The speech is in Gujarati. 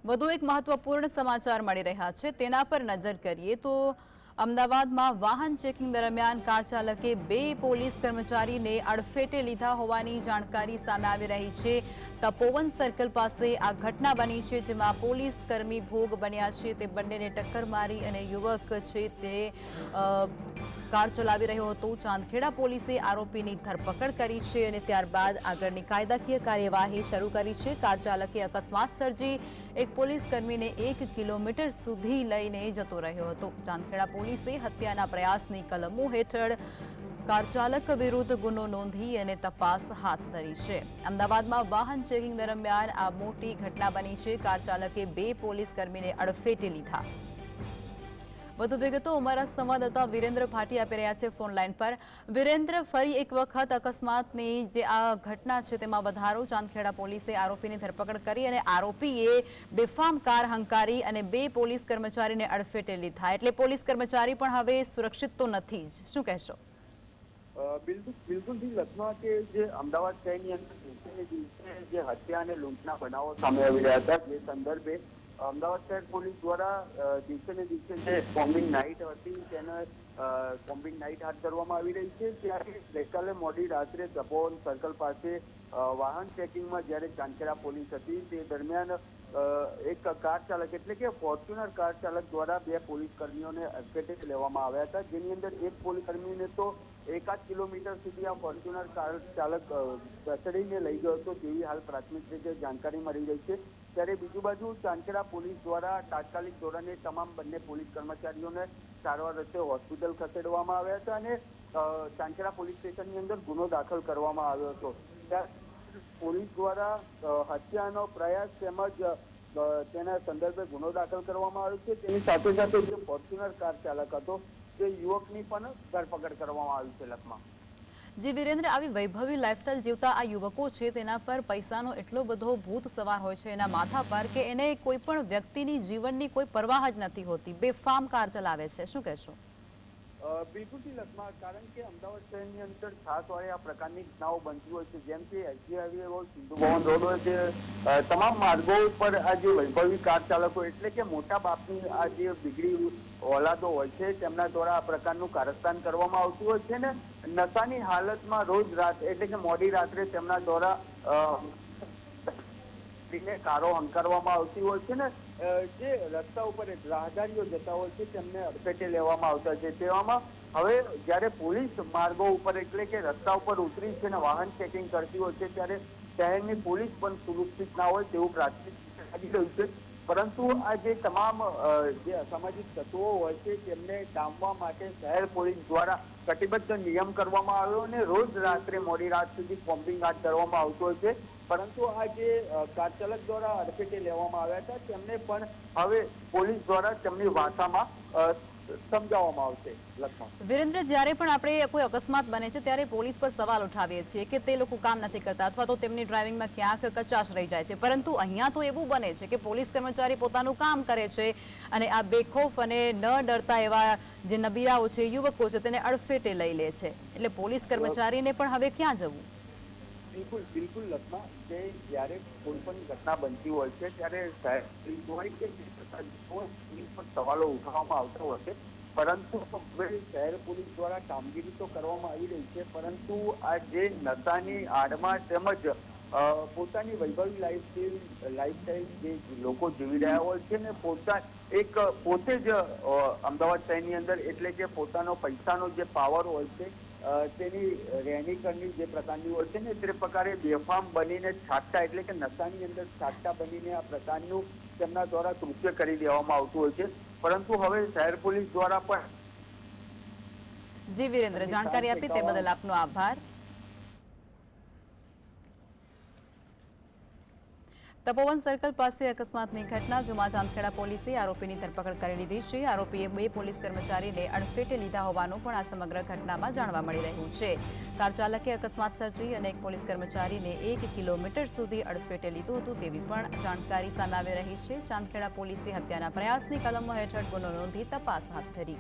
વધુ એક મહત્વપૂર્ણ સમાચાર મળી રહ્યા છે તેના પર નજર કરીએ તો અમદાવાદમાં વાહન ચેકિંગ દરમિયાન કાર ચાલકે 2 પોલીસ કર્મચારીને અડફેટે લીધા હોવાની જાણકારી સામે આવી રહી છે। તપોવન સર્કલ પાસે આ ઘટના બની છે જેમાં પોલીસ કર્મી ભોગ બન્યા છે। તે બંનેને ટક્કર મારી અને યુવક છે તે કાર ચલાવી રહ્યો હતો। ચાંદખેડા પોલીસે આરોપીની ધરપકડ કરી છે અને ત્યારબાદ આગળની કાયદાકીય કાર્યવાહી શરૂ કરી છે। કાર ચાલકે અકસ્માત સર્જી એક પોલીસ કર્મીને 1 કિલોમીટર સુધી લઈને જતો રહ્યો હતો। ચાંદખેડા પોલીસે હત્યાના પ્રયાસની કલમો હેઠળ કાર ચાલક વિરુદ્ધ ગુનો નોંધી અને તપાસ હાથ ધરી છે। અમદાવાદમાં વાહન ચેકિંગ દરમિયાન આ મોટી ઘટના બની છે। કાર ચાલકે 2 પોલીસ કર્મીને અડફેટે લીધા। વધુ વિગતો અમારા સંવાદદાતા વિરેન્દ્ર ભાટી આપી રહ્યા છે ફોન લાઈન પર। વિરેન્દ્ર, ફરી એક વખત અકસ્માતની જે આ ઘટના છે તેમાં વધારો। ચાંદખેડા પોલીસે આરોપીની ધરપકડ કરી અને આરોપીએ બેફામ કાર હંકારી અને 2 પોલીસ કર્મચારીને અડફેટે લીધા, એટલે પોલીસ કર્મચારી પણ હવે સુરક્ષિત તો નથી જ, શું કહેશો? બિલકુલ લખમાં કે જે અમદાવાદ શહેરની અંદર જે હત્યા અને લૂંટના બનાવો સામે આવી રહ્યા હતા જે સંદર્ભે અમદાવાદ શહેર પોલીસ દ્વારા દિવસે ને દિવસે જે કોમ્બિંગ નાઇટ હતી તેને કોમ્બિંગ નાઇટ હાથ ધરવામાં આવી રહી છે। ત્યારે ગઈકાલે મોડી રાત્રે તપોવન સર્કલ પાસે વાહન ચેકિંગમાં જ્યારે ચાંદખેડા પોલીસ હતી તે દરમિયાન એક કાર ચાલક એટલે કે ફોર્ચ્યુનર કાર ચાલક દ્વારા 2 પોલીસ કર્મીઓને અડફેટે લેવામાં આવ્યા હતા, જેની અંદર એક પોલીસ કર્મીને તો 1.5 કિલોમીટર સુધી આ ફોર્ચ્યુનર કાર ચાલક ખસેડીને લઈ ગયો હતો તેવી હાલ પ્રાથમિક રીતે જાણકારી મળી રહી છે। ત્યારે બીજી બાજુ ચાંદખેડા પોલીસ દ્વારા તાત્કાલિક ધોરણે તમામ બંને પોલીસ કર્મચારીઓને સારવાર અર્થે હોસ્પિટલ ખસેડવામાં આવ્યા હતા અને ચાંદખેડા પોલીસ સ્ટેશનની અંદર ગુનો દાખલ કરવામાં આવ્યો હતો। ત્યારે પોલીસ દ્વારા હત્યાનો પ્રયાસ તેમજ તેના સંદર્ભે ગુનો દાખલ કરવામાં આવ્યો છે। તેની સાથે સાથે જે ફોર્ચ્યુનર કાર ચાલક હતો તે યુવકની પણ ધરપકડ કરવામાં આવી છે। લખમાં જી વિરેન્દ્ર, આવી વૈભવી લાઇફસ્ટાઇલ જીવતા આ યુવકો છે તેના પર પૈસાનો એટલો બધો ભૂત સવાર હોય છે એના માથા પર કે એને કોઈ પણ વ્યક્તિની જીવનની કોઈ પરવાહ જ નથી હોતી, બેફામ કાર ચલાવે છે, શું કહેશો? બિલકુલ લખમાં, કારણ કે અમદાવાદ શહેરની અંદર ખાસ વાળી આ પ્રકારની ઘટનાઓ બનતી હોય છે, જેમ કે એસજી હાઈવે હોય, સિંધુ ભવન રોડ હોય, જે તમામ માર્ગો ઉપર આ જે વૈભવી કાર ચાલકો એટલે કે મોટા બાપની આ જે બીગડી ઓલાદો હોય છે તેમના દ્વારા આ પ્રકારનું કારસ્તાન કરવામાં આવતું હોય છે ને નશાની હાલતમાં રોજ રાત એટલે કે મોડી રાત્રે તેમના દ્વારા કારો હંકારવામાં આવતી હોય છે ને જે રસ્તા ઉપર રાહદારીઓ જતા હોય છે તેમને અડફેટે લેવામાં આવતા છે। તેવામાં હવે જ્યારે પોલીસ માર્ગો ઉપર એટલે કે રસ્તા ઉપર ઉતરી છે અને વાહન ચેકિંગ કરતી હોય છે ત્યારે શહેરની પોલીસ પણ સુરક્ષિત ના હોય તેવું પ્રાથમિક લાગી રહ્યું છે। પરંતુ આ જે તમામ જે અસામાજિક તત્વો હોય છે તેમને ડામવા માટે શહેર પોલીસ દ્વારા કટિબદ્ધ નિયમ કરવામાં આવ્યો અને રોજ રાત્રે મોડી રાત સુધી કોમ્બિંગ હાથ ધરવામાં આવતો હોય છે। પરંતુ આ જે કાર ચાલક દ્વારા અડફેટે લેવામાં આવ્યા હતા તેમને પણ હવે પોલીસ દ્વારા તેમની ભાષામાં સમજાવવામાં આવશે। વિરેન્દ્ર, જ્યારે પણ આપણે કોઈ અકસ્માત બને છે ત્યારે પોલીસ પર સવાલ ઉઠાવીએ છીએ કે તે લોકો કામ નથી કરતા અથવા તો તેમની ડ્રાઇવિંગમાં ક્યાંક કચાશ રહી જાય છે, પરંતુ અહીંયા તો એવું બને છે કે પોલીસ કર્મચારી પોતાનું કામ કરે છે અને આ બેખોફ અને ન ડરતા એવા જે નબીરાઓ છે, યુવકો છે, તેને અડફેટે લઈ લે છે, એટલે પોલીસ કર્મચારીને પણ હવે ક્યાં જવું? બિલકુલ લખમાં, કે જ્યારે કોઈ પણ ઘટના બનતી હોય છે ત્યારે સવાલો ઉઠાવવામાં આવતા હોય છે, પરંતુ શહેર પોલીસ દ્વારા કામગીરી તો કરવામાં આવી રહી છે, પરંતુ આ જે નશાની આડમાં તેમજ પોતાની વૈભવી લાઈફસ્ટાઈલ જે લોકો જીવી રહ્યા હોય છે ને પોતે જ અમદાવાદ શહેરની અંદર એટલે કે પોતાનો પૈસાનો જે પાવર હોય છે તેની રહેણીકરણી જે પ્રકારની હોય છે ને તે પ્રકારે બેફામ બનીને છાટતા એટલે કે નશાની અંદર છાટતા બનીને આ પ્રકારનું તેમના દ્વારા કૃત્ય કરી દેવામાં આવતું હોય છે। પરંતુ હવે શહેર પોલીસ દ્વારા પણ જી વિરેન્દ્ર, જાણકારી આપી તે બદલ આપનો આભાર। તપોવન સર્કલ પાસે અકસ્માતની ઘટના જેમાં ચાંદખેડા પોલીસે આરોપીની ધરપકડ કરી લીધી છે। આરોપીએ 2 પોલીસ કર્મચારીને અડફેટે લીધા હોવાનું પણ આ સમગ્ર ઘટનામાં જાણવા મળી રહ્યું છે। કાર ચાલકે અકસ્માત સર્જી અને એક પોલીસ કર્મચારીને 1 કિલોમીટર સુધી અડફેટે લીધું હતું તેવી પણ જાણકારી સામે આવી રહી છે। ચાંદખેડા પોલીસે હત્યાના પ્રયાસની કલમો હેઠળ ગુનો નોંધી તપાસ હાથ ધરી।